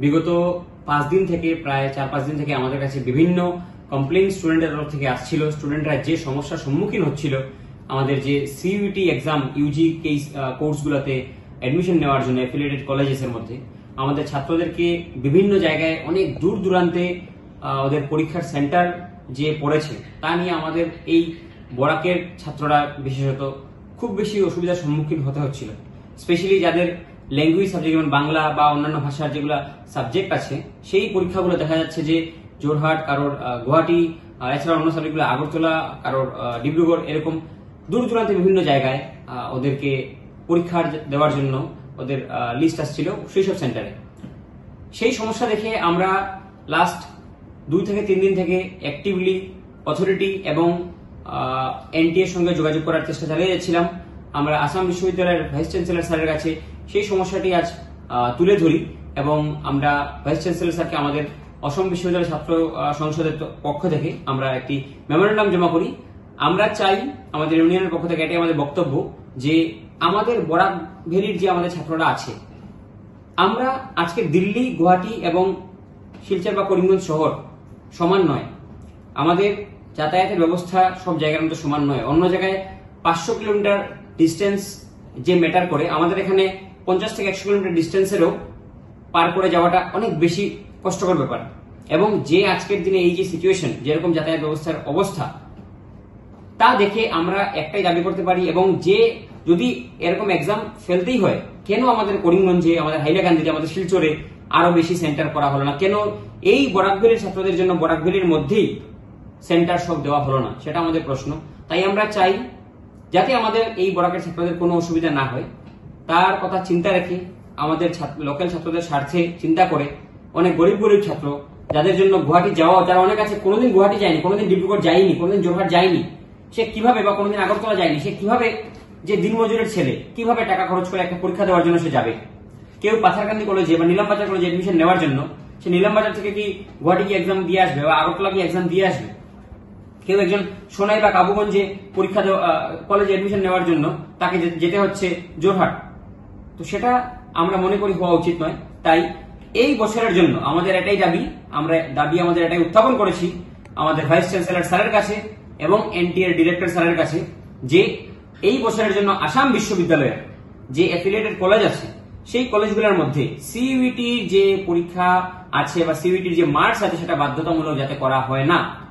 বিগত 5 দিন থেকে প্রায় 4-5 দিন থেকে আমাদের কাছে বিভিন্ন কমপ্লেইন স্টুডেন্টের তরফ থেকে আসছিল। স্টুডেন্টরা যে সমস্যার সম্মুখীন হচ্ছিল আমাদের যে সিইউটি এক্সাম ইউজি কোর্সগুলোতে অ্যাডমিশন নেওয়ার জন্য অ্যাফিলিয়েটেড কলেজেসের মধ্যে আমাদের ছাত্রদেরকে বিভিন্ন জায়গায় অনেক দূর দূরান্তে ওদের পরীক্ষার সেন্টার যে পড়েছে তা নিয়ে আমাদের এই বরাকের ছাত্ররা বিশেষত খুব বেশি অসুবিধার সম্মুখীন হতে হচ্ছিল। স্পেশালি যাদের ল্যাঙ্গুয়েজ সাবজেক্ট যেমন বাংলা বা অন্যান্য ভাষার যেগুলো সাবজেক্ট আছে সেই পরীক্ষাগুলো দেখা যাচ্ছে যে জোরহাট, কারোর গুয়াহাটি, এছাড়া অন্য সাবজেক্টগুলো আগরতলা, কারোর ডিব্রুগড়, এরকম দূর দূরান্তে বিভিন্ন জায়গায় ওদেরকে পরীক্ষা দেওয়ার জন্য ওদের লিস্ট আসছিল সেই সব সেন্টারে। সেই সমস্যা দেখে আমরা লাস্ট 2 থেকে 3 দিন থেকে অ্যাক্টিভলি অথরিটি এবং এনটিএর সঙ্গে যোগাযোগ করার চেষ্টা চালিয়ে যাচ্ছিলাম। আমরা আসাম বিশ্ববিদ্যালয়ের ভাইস চ্যান্সেলর স্যারের কাছে সেই সমস্যাটি আজ তুলে ধরি এবং আমরা ভাইস চ্যান্সেলর স্যারকে আমাদের অসম বিশ্ববিদ্যালয় ছাত্র সংসদের পক্ষ থেকে আমরা একটি মেমোরেন্ডাম জমা করি। আমরা চাই, আমাদের ইউনিয়নের পক্ষ থেকে এটাই আমাদের বক্তব্য, যে আমাদের বরাক ভ্যালির যে আমাদের ছাত্ররা আছে, আমরা আজকে দিল্লি, গুয়াহাটি এবং শিলচর বা করিমগঞ্জ শহর সমান নয়। আমাদের যাতায়াতের ব্যবস্থা সব জায়গার মধ্যে সমান নয়। অন্য জায়গায় 500 কিলোমিটার ডিস্টেন্স যে ম্যাটার করে, আমাদের এখানে 50 থেকে 100 কিলোমিটার ডিস্টেন্সেরও পার করে যাওয়াটা অনেক বেশি কষ্টকর ব্যাপার। এবং যে আজকের দিনে এই যে সিচুয়েশন, যেরকম যাতায়াত ব্যবস্থার অবস্থা, তা দেখে আমরা একটাই দাবি করতে পারি, এবং যে যদি এরকম এক্সাম ফেলতেই হয়, কেন আমাদের করিমগঞ্জে, আমাদের হাইলাকান্দিতে, আমাদের শিলচরে আরো বেশি সেন্টার করা হলো না? কেন এই বরাক ভ্যালির ছাত্রদের জন্য বরাক ভ্যালির মধ্যেই সেন্টার সব দেওয়া হলো না? সেটা আমাদের প্রশ্ন। তাই আমরা চাই যাতে আমাদের এই বরাকের ছাত্রদের কোনো অসুবিধা না হয়, তার কথা চিন্তা রেখে আমাদের লোকাল ছাত্রদের স্বার্থে চিন্তা করে অনেক গরিব গরিব ছাত্র যাদের জন্য গুয়াহাটি যাওয়া, যারা অনেক আছে কোনোদিন গুয়াহাটি যায়নি, কোনোদিন ডিব্রুগড় যায়নি, কোনোদিন জোরহাট যায়নি, সে কিভাবে, বা কোনোদিন আগরতলা যায়নি, সে কিভাবে, যে দিনমজুরের ছেলে কিভাবে টাকা খরচ করে একটা পরীক্ষা দেওয়ার জন্য সে যাবে? কেউ পাথারকান্দি কলেজে বা নীলামবাজার কলেজে এডমিশন নেওয়ার জন্য সে নীলামবাজার থেকে কি গুয়াহাটি কি এক্সাম দিয়ে আসবে, বা আগরতলা কি এক্সাম দিয়ে আসবে? কেউ একজন সোনাই বা কাবুগঞ্জে পরীক্ষা কলেজে এডমিশন নেওয়ার জন্য তাকে যেতে হচ্ছে জোরহাট। তো সেটা আমরা মনে করি হওয়া উচিত নয়। তাই এই বছরের জন্য আমাদের এটাই দাবি, আমাদের এটাই উত্থাপন করেছি আমাদের ভাইস চ্যান্সেলর স্যারের কাছে এবং এনটিএর ডিরেক্টর স্যারের কাছে, যে এই বছরের জন্য আসাম বিশ্ববিদ্যালয়ের যে অ্যাফিলিয়েটেড কলেজ আছে সেই কলেজগুলোর মধ্যে সিইউটির যে পরীক্ষা আছে বা সিইউটির যে মার্কস আছে সেটা বাধ্যতামূলক যাতে করা হয় না।